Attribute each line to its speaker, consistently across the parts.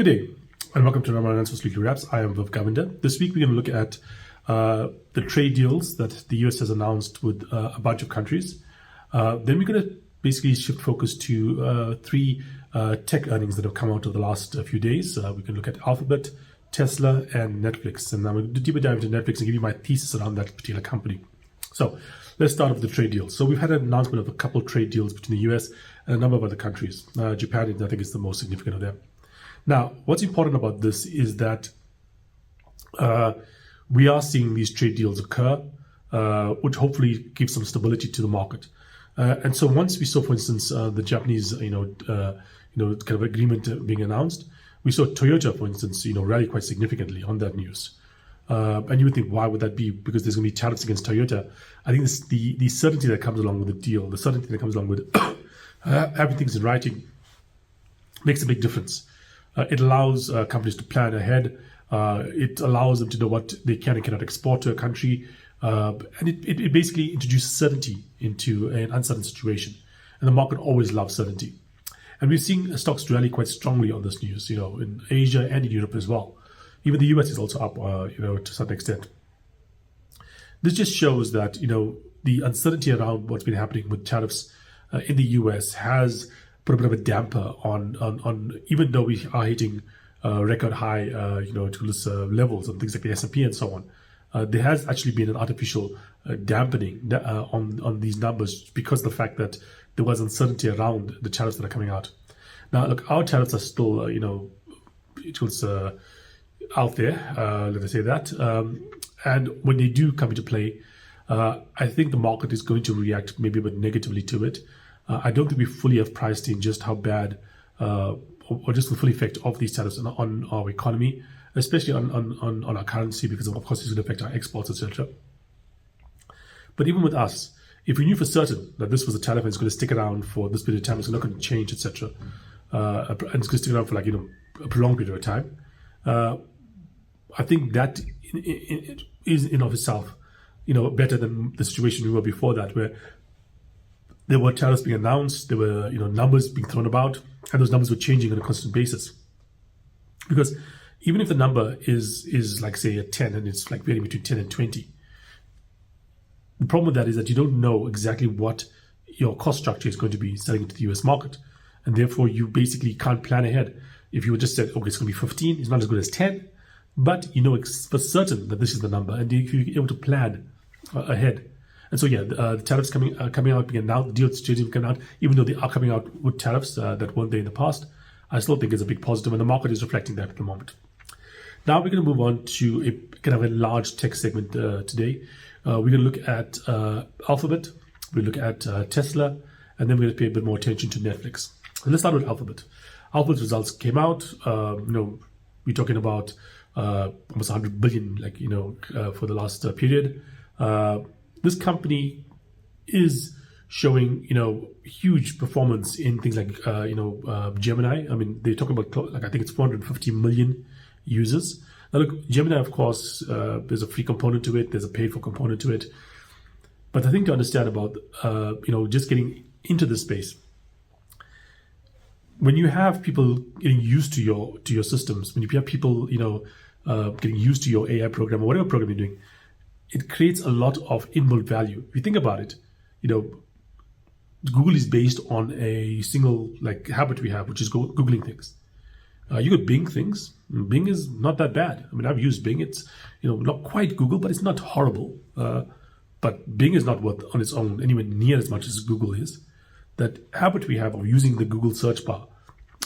Speaker 1: Good day, and welcome to Ramadan Answers Weekly Wraps. I am Viv Govinder. This week we're going to look at the trade deals that the US has announced with a bunch of countries. Then we're going to basically shift focus to three tech earnings that have come out of the last few days. We can look at Alphabet, Tesla, and Netflix. And I'm going to deeper dive into Netflix and give you my thesis around that particular company. So let's start with the trade deals. So we've had an announcement of a couple of trade deals between the US and a number of other countries. Japan, I think, is the most significant of them. Now, what's important about this is that we are seeing these trade deals occur, which hopefully gives some stability to the market. And so once we saw, for instance, the Japanese, kind of agreement being announced, we saw Toyota, for instance, rally quite significantly on that news. And you would think, why would that be? Because there's going to be tariffs against Toyota. I think the certainty that comes along with the deal, the certainty that comes along with everything's in writing, makes a big difference. It allows companies to plan ahead. It allows them to know what they can and cannot export to a country. And it basically introduces certainty into an uncertain situation. And the market always loves certainty. And we've seen stocks rally quite strongly on this news, in Asia and in Europe as well. Even the US is also up, to a certain extent. This just shows that, the uncertainty around what's been happening with tariffs in the US has put a bit of a damper on even though we are hitting record high, levels and things like the S&P and so on. There has actually been an artificial dampening on these numbers because of the fact that there was uncertainty around the tariffs that are coming out. Now, look, our tariffs are still, out there, let us say that. And when they do come into play, I think the market is going to react maybe a bit negatively to it. I don't think we fully have priced in just how bad or just the full effect of these tariffs on our economy, especially on our currency, because of course it's going to affect our exports, etc. But even with us, if we knew for certain that this was a tariff and it's going to stick around for this period of time, it's not going to change, etc., and it's going to stick around for a prolonged period of time, I think that is in of itself, better than the situation we were before that, where there were tariffs being announced, there were numbers being thrown about, and those numbers were changing on a constant basis. Because even if the number is like, say, a 10 and it's like varying between 10 and 20, the problem with that is that you don't know exactly what your cost structure is going to be selling into the US market. And therefore, you basically can't plan ahead. If you just said, okay, it's going to be 15, it's not as good as 10, but you know for certain that this is the number, and you're able to plan ahead. And so, the tariffs coming out being announced, the deals changing coming out, even though they are coming out with tariffs that weren't there in the past, I still think it's a big positive, and the market is reflecting that at the moment. Now we're going to move on to a kind of a large tech segment today. We're going to look at Alphabet, we'll look at Tesla, and then we're going to pay a bit more attention to Netflix. So let's start with Alphabet. Alphabet's results came out. We're talking about almost 100 billion, for the last period. This company is showing, huge performance in things like, Gemini. I mean, they're talking about, I think it's 450 million users. Now, look, Gemini, of course, there's a free component to it. There's a paid for component to it. But the thing to understand about, just getting into this space, when you have people getting used to your systems, when you have people, getting used to your AI program or whatever program you're doing, it creates a lot of inbuilt value. If you think about it, Google is based on a single habit we have, which is Googling things. You could Bing things. Bing is not that bad. I mean, I've used Bing. It's not quite Google, but it's not horrible. But Bing is not worth on its own anywhere near as much as Google is. That habit we have of using the Google search bar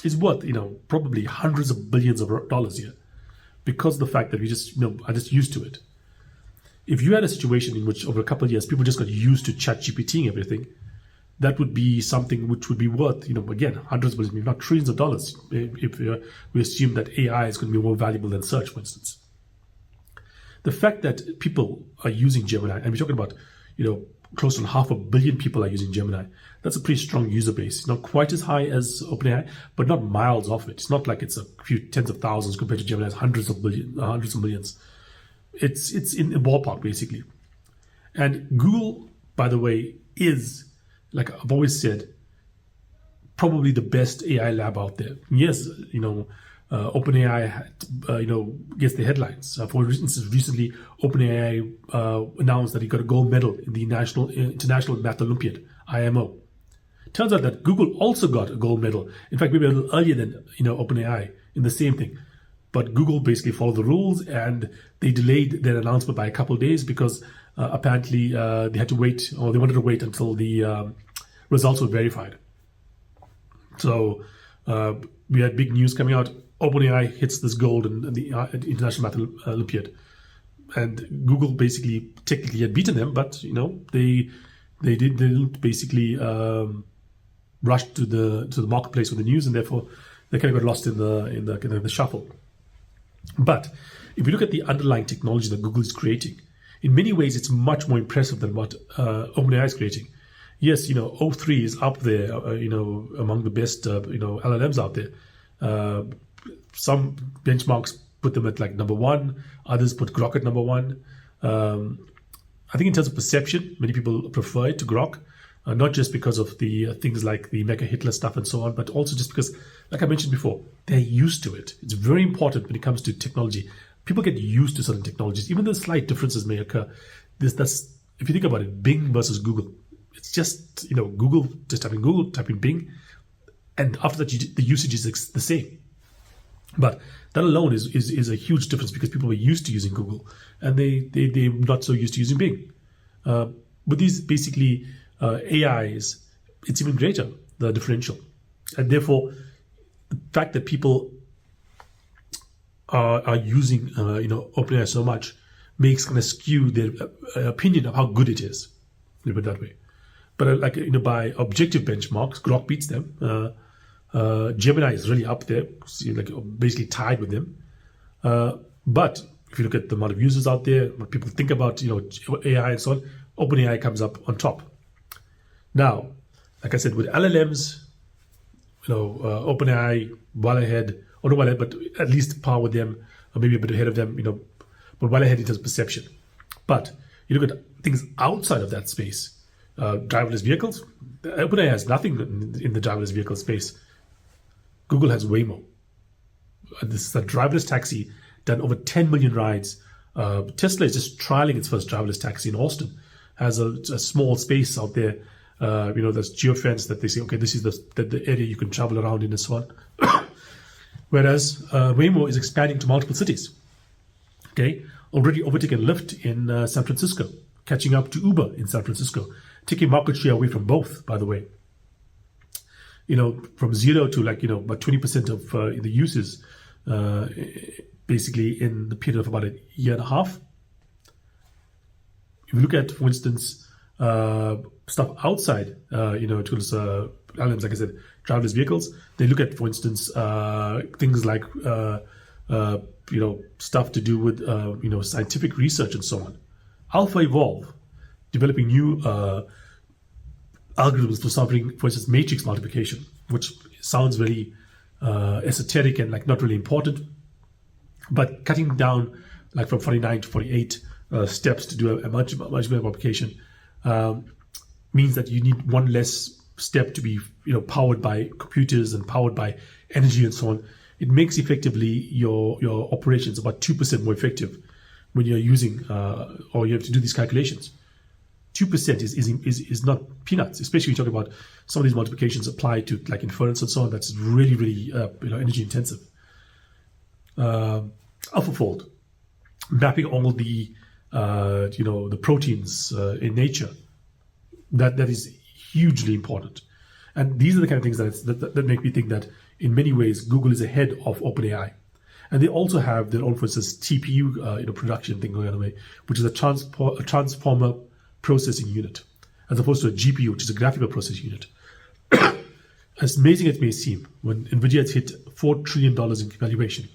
Speaker 1: is worth probably hundreds of billions of dollars here, because of the fact that we just are just used to it. If you had a situation in which over a couple of years people just got used to ChatGPTing everything, that would be something which would be worth, again, hundreds of billions, if not trillions of dollars, if we assume that AI is going to be more valuable than search, for instance. The fact that people are using Gemini, and we're talking about, close to 500 million people are using Gemini, that's a pretty strong user base. Not quite as high as OpenAI, but not miles off it. It's not like it's a few tens of thousands compared to Gemini's hundreds of millions. It's in the ballpark, basically. And Google, by the way, is, like I've always said, probably the best AI lab out there. Yes, OpenAI, gets the headlines. For instance, recently OpenAI announced that he got a gold medal in the International Math Olympiad (IMO). Turns out that Google also got a gold medal. In fact, maybe a little earlier than OpenAI in the same thing. But Google basically followed the rules, and they delayed their announcement by a couple of days because apparently they had to wait, or they wanted to wait until the results were verified. So we had big news coming out. OpenAI hits this gold in the International Math Olympiad, and Google basically technically had beaten them, but they didn't basically rush to the marketplace with the news, and therefore they kind of got lost in the shuffle. But if you look at the underlying technology that Google is creating, in many ways it's much more impressive than what OpenAI is creating. Yes, O3 is up there, among the best, LLMs out there. Some benchmarks put them at like number one, others put Grok at number one. I think in terms of perception, many people prefer it to Grok, not just because of the things like the Mecha Hitler stuff and so on, but also just because, like I mentioned before, they're used to it. It's very important when it comes to technology. People get used to certain technologies, even though slight differences may occur. That's if you think about it, Bing versus Google. It's just Google, just type in Google, type in Bing, and after that the usage is the same. But that alone is a huge difference because people were used to using Google and they're not so used to using Bing. With these basically AIs, it's even greater, the differential. And therefore, the fact that people are using OpenAI so much makes kind of skew their opinion of how good it is. Let me put it that way. But by objective benchmarks, Grok beats them. Gemini is really up there, basically tied with them. But if you look at the amount of users out there, what people think about AI and so on, OpenAI comes up on top. Now, like I said, with LLMs, OpenAI well ahead, or not well ahead, but at least par with them, or maybe a bit ahead of them, but well ahead in terms of perception. But you look at things outside of that space, driverless vehicles. OpenAI has nothing in the driverless vehicle space. Google has Waymo. This is a driverless taxi, done over 10 million rides. Tesla is just trialing its first driverless taxi in Austin. Has a small space out there. There's geofence that they say, okay, this is the area you can travel around in and so on. Whereas Waymo is expanding to multiple cities. Okay, already overtaken Lyft in San Francisco, catching up to Uber in San Francisco, taking market share away from both, by the way. From zero to about 20% of the uses, basically in the period of about a year and a half. If you look at, for instance, stuff outside, tools, LLMs, like I said, driverless vehicles, they look at, for instance, things like, stuff to do with, scientific research and so on. Alpha Evolve, developing new algorithms for solving, for instance, matrix multiplication, which sounds very esoteric and not really important, but cutting down from 49 to 48 steps to do a much better multiplication means that you need one less step to be powered by computers and powered by energy and so on. It makes effectively your operations about 2% more effective when you're using or you have to do these calculations. 2% is not peanuts, especially when you talk about some of these multiplications apply to inference and so on. That's really, really energy intensive. AlphaFold, mapping all the the proteins in nature. That is hugely important, and these are the kind of things that make me think that in many ways Google is ahead of OpenAI, and they also have their own, for instance, TPU production thing going on, which is a transformer processing unit, as opposed to a GPU, which is a graphical processing unit. As amazing as it may seem, when NVIDIA has hit $4 trillion in valuation,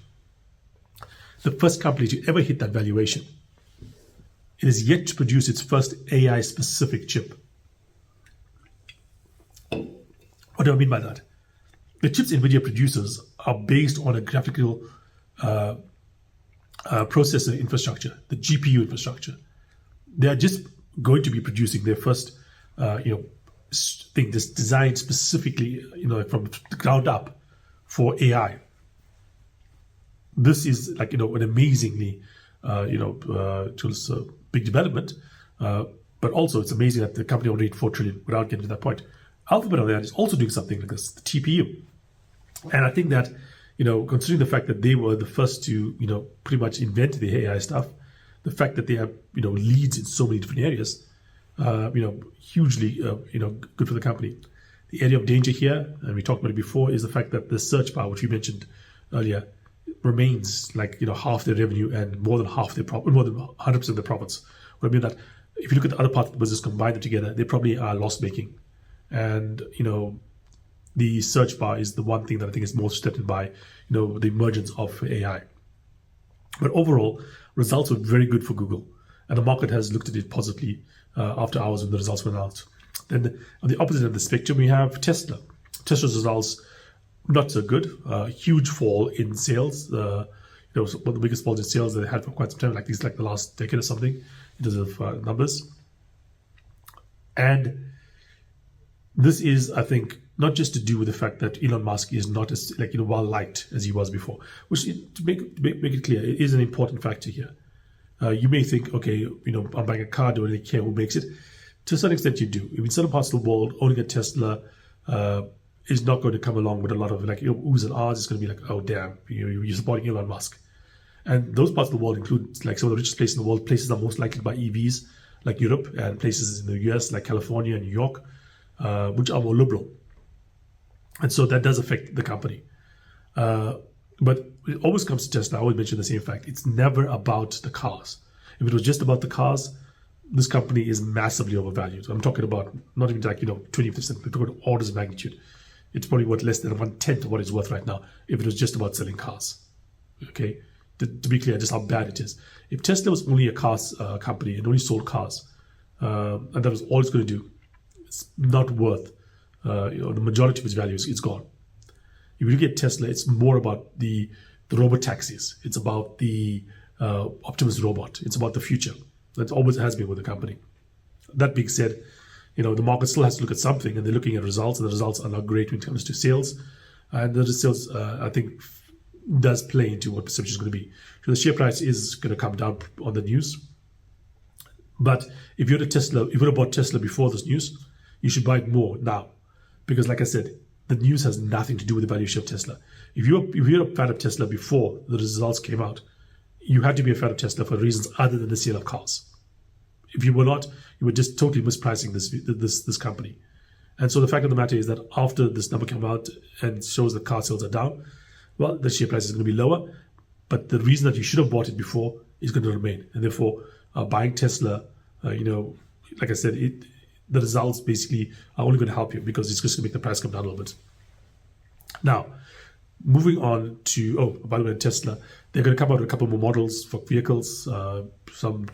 Speaker 1: the first company to ever hit that valuation, it is yet to produce its first AI-specific chip. What do I mean by that? The chips NVIDIA produces are based on a graphical processor infrastructure, the GPU infrastructure. They are just going to be producing their first, thing that's designed specifically, from the ground up for AI. this is like, an amazingly, big development. But also it's amazing that the company already hit 4 trillion without getting to that point. Alphabet on the other hand is also doing something like this, the TPU. And I think that, considering the fact that they were the first to, pretty much invent the AI stuff, the fact that they have, leads in so many different areas, hugely, good for the company. The area of danger here, and we talked about it before, is the fact that the search bar, which we mentioned earlier, remains like, half their revenue and more than half their profit, more than 100% of their profits. What I mean that if you look at the other parts of the business, combine them together, they probably are loss making. And, the search bar is the one thing that I think is most threatened by, the emergence of AI. But overall, results were very good for Google, and the market has looked at it positively after hours when the results were announced. Then on the opposite end of the spectrum, we have Tesla. Tesla's results, not so good. Huge fall in sales. One of the biggest falls in sales that they had for quite some time, like the last decade or something, in terms of numbers. And this is, I think, not just to do with the fact that Elon Musk is not as well liked as he was before, which to make it clear, it is an important factor here. You may think, okay, I'm buying a car, do I really care who makes it? To a certain extent, you do. In certain parts of the world, owning a Tesla is not going to come along with a lot of oohs and ahs. It's going to be like, oh damn, you're supporting Elon Musk. And those parts of the world include like some of the richest places in the world, places that are most likely to buy EVs, like Europe, and places in the US, like California and New York, which are more liberal. And so that does affect the company. But it always comes to Tesla, I always mention the same fact. It's never about the cars. If it was just about the cars, this company is massively overvalued. I'm talking about not even like, 20%, we're talking about orders of magnitude. It's probably worth less than 1/10 of what it's worth right now if it was just about selling cars. Okay? To be clear, just how bad it is. If Tesla was only a cars company and only sold cars, and that was all it's going to do, it's not worth the majority of its value is gone. If you look at Tesla, it's more about the robot taxis. It's about the Optimus robot. It's about the future. That always has been with the company. That being said, the market still has to look at something, and they're looking at results, and the results are not great when it comes to sales. And the sales, I think, does play into what perception is going to be. So the share price is going to come down on the news. But if you would have bought Tesla before this news, you should buy it more now. Because like I said, the news has nothing to do with the valuation of Tesla. If you're a fan of Tesla before the results came out, you had to be a fan of Tesla for reasons other than the sale of cars. If you were not, you were just totally mispricing this company. And so the fact of the matter is that after this number came out and shows that car sales are down, well, the share price is going to be lower. But the reason that you should have bought it before is going to remain. And therefore, buying Tesla, like I said, the results basically are only going to help you because it's just going to make the price come down a little bit. Now, moving on to, by the way, Tesla, they're going to come out with a couple more models for vehicles, some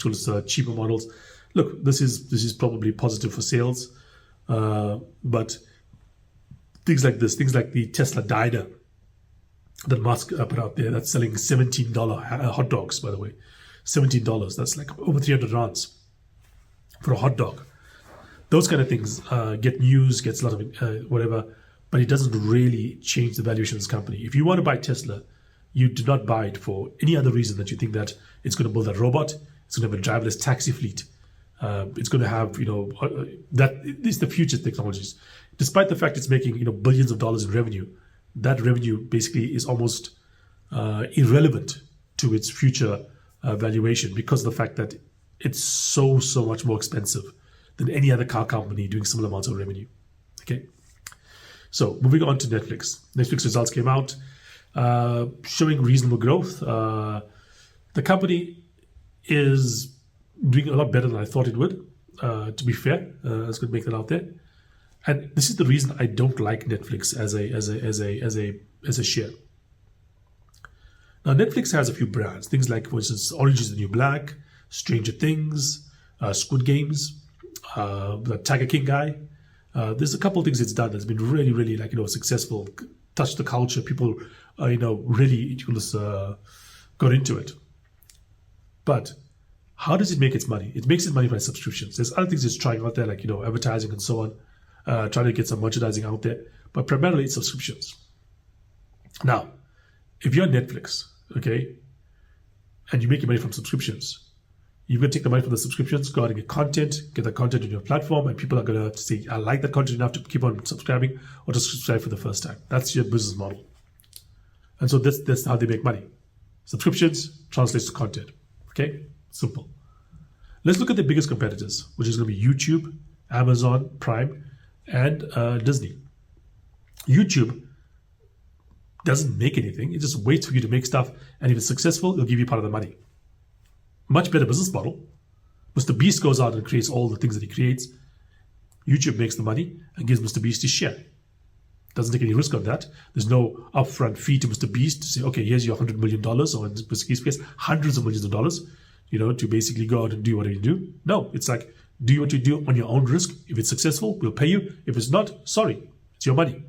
Speaker 1: cheaper models. Look, this is probably positive for sales, but things like this, things like the Tesla Diner that Musk put out there, that's selling $17 hot dogs, by the way. $17, that's like over 300 rands for a hot dog. Those kind of things get news, gets a lot of whatever, but it doesn't really change the valuation of this company. If you want to buy Tesla, you do not buy it for any other reason that you think that it's going to build a robot, it's going to have a driverless taxi fleet, it's going to have, that is the future technologies. Despite the fact it's making, billions of dollars in revenue, that revenue basically is almost irrelevant to its future valuation because of the fact that it's so much more expensive than any other car company doing similar amounts of revenue. Okay. So moving on to Netflix. Netflix results came out showing reasonable growth. The company is doing a lot better than I thought it would. To be fair, I was going to make that out there. And this is the reason I don't like Netflix as a share. Now Netflix has a few brands, things like, for instance, Orange is the New Black, Stranger Things, Squid Games, the Tiger King guy. There's a couple of things it's done that's been really, really successful, touched the culture. People, really got into it. But how does it make its money? It makes its money by subscriptions. There's other things it's trying out there, like advertising and so on, trying to get some merchandising out there. But primarily it's subscriptions. Now, if you're Netflix, okay, and you make your money from subscriptions. You're going to take the money from the subscriptions, go out and get the content on your platform, and people are going to say, I like that content enough to keep on subscribing or to subscribe for the first time. That's your business model. And so that's how they make money. Subscriptions translates to content. Okay, simple. Let's look at the biggest competitors, which is going to be YouTube, Amazon Prime, and Disney. YouTube doesn't make anything. It just waits for you to make stuff, and if it's successful, it'll give you part of the money. Much better business model. Mr. Beast goes out and creates all the things that he creates. YouTube makes the money and gives Mr. Beast his share. Doesn't take any risk on that. There's no upfront fee to Mr. Beast to say, okay, here's your $100 million, or in this case, hundreds of millions of dollars, to basically go out and do whatever you do. No, it's like, do what you do on your own risk. If it's successful, we'll pay you. If it's not, sorry, it's your money.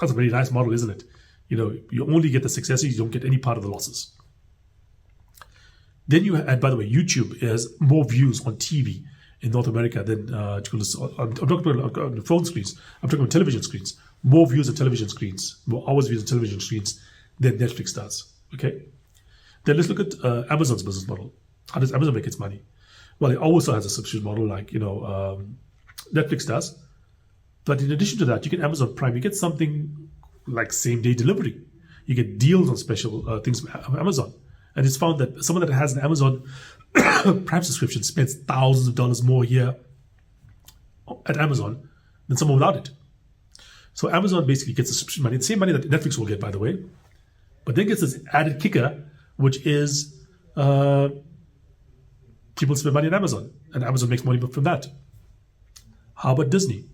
Speaker 1: That's a very nice model, isn't it? You only get the successes, you don't get any part of the losses. Then and by the way, YouTube has more views on TV in North America than I'm talking about on phone screens. I'm talking about television screens. More views on television screens, more hours views on television screens than Netflix does. Okay. Then let's look at Amazon's business model. How does Amazon make its money? Well, it also has a subscription model like Netflix does. But in addition to that, you get Amazon Prime. You get something like same-day delivery. You get deals on special things from Amazon. And it's found that someone that has an Amazon Prime subscription spends thousands of dollars more a year at Amazon than someone without it. So Amazon basically gets the subscription money, the same money that Netflix will get, by the way, but then gets this added kicker, which is people spend money on Amazon, and Amazon makes money from that. How about Disney?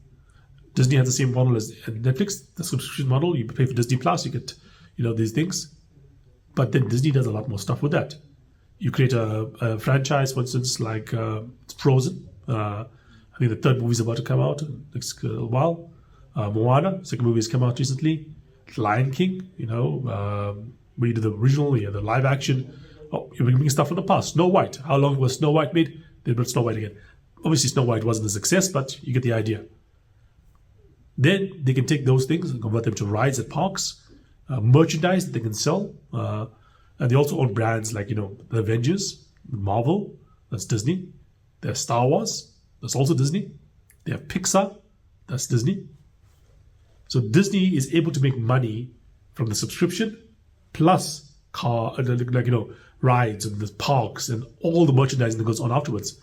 Speaker 1: Disney has the same model as Netflix, the subscription model. You pay for Disney Plus, you get these things. But then Disney does a lot more stuff with that. You create a franchise, for instance, like Frozen. I think the third movie is about to come out next while. Moana, second movie has come out recently. Lion King, where you do the original, the live action. Oh, you're bringing stuff from the past. Snow White. How long was Snow White made? They built Snow White again. Obviously, Snow White wasn't a success, but you get the idea. Then they can take those things and convert them to rides at parks. Merchandise that they can sell, and they also own brands like the Avengers, Marvel, that's Disney. They have Star Wars, that's also Disney. They have Pixar, that's Disney. So Disney is able to make money from the subscription plus rides and the parks and all the merchandising that goes on afterwards.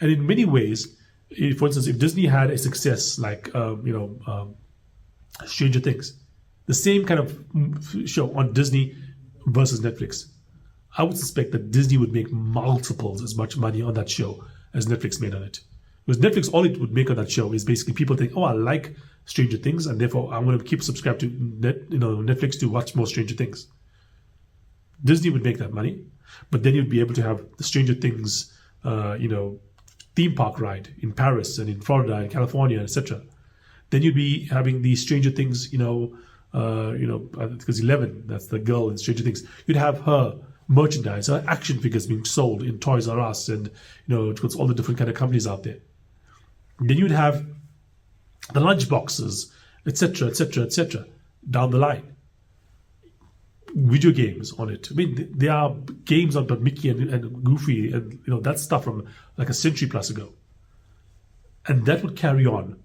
Speaker 1: And in many ways, for instance, if Disney had a success like Stranger Things, the same kind of show on Disney versus Netflix, I would suspect that Disney would make multiples as much money on that show as Netflix made on it. Because Netflix, all it would make on that show is basically people think, oh, I like Stranger Things, and therefore I'm going to keep subscribed to Netflix to watch more Stranger Things. Disney would make that money, but then you'd be able to have the Stranger Things, theme park ride in Paris and in Florida and California, etc. Then you'd be having the Stranger Things, because 11, that's the girl in Stranger Things. You'd have her merchandise, her action figures being sold in Toys R Us and, towards all the different kind of companies out there. Then you'd have the lunch boxes, etc., down the line. Video games on it. I mean, there are games on Mickey and Goofy and, that stuff from like a century plus ago. And that would carry on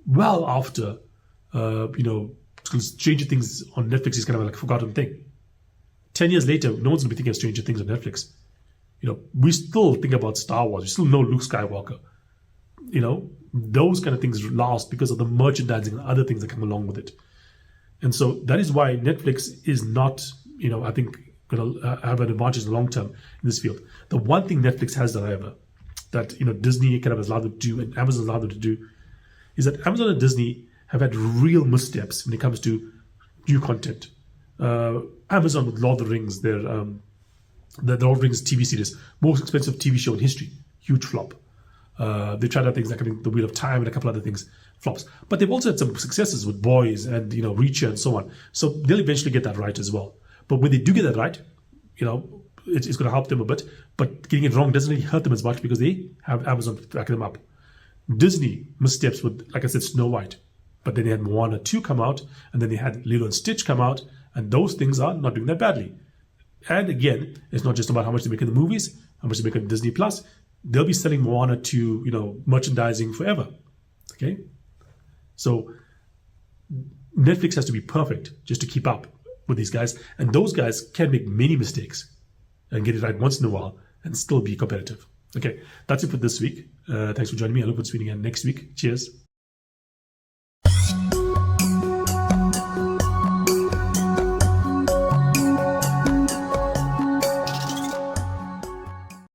Speaker 1: well after, Stranger Things on Netflix is kind of like a forgotten thing. 10 years later, no one's going to be thinking of Stranger Things on Netflix. We still think about Star Wars. We still know Luke Skywalker. Those kind of things last because of the merchandising and other things that come along with it. And so that is why Netflix is not, I think, going to have an advantage in the long term in this field. The one thing Netflix has, however, that Disney kind of has allowed them to do and Amazon has allowed them to do, is that Amazon and Disney have had real missteps when it comes to new content. Amazon with Lord of the Rings, the Lord of the Rings TV series, most expensive TV show in history, huge flop. They tried out things like The Wheel of Time and a couple other things, flops. But they've also had some successes with Boys and Reacher and so on. So they'll eventually get that right as well. But when they do get that right, it's going to help them a bit. But getting it wrong doesn't really hurt them as much because they have Amazon backing them up. Disney missteps with, like I said, Snow White. But then they had Moana 2 come out, and then they had Lilo and Stitch come out, and those things are not doing that badly. And again, it's not just about how much they make in the movies, how much they make on Disney Plus. They'll be selling Moana to merchandising forever. Okay, so Netflix has to be perfect just to keep up with these guys, and those guys can make many mistakes and get it right once in a while and still be competitive. Okay, that's it for this week. Thanks for joining me. I look forward to speaking again next week. Cheers.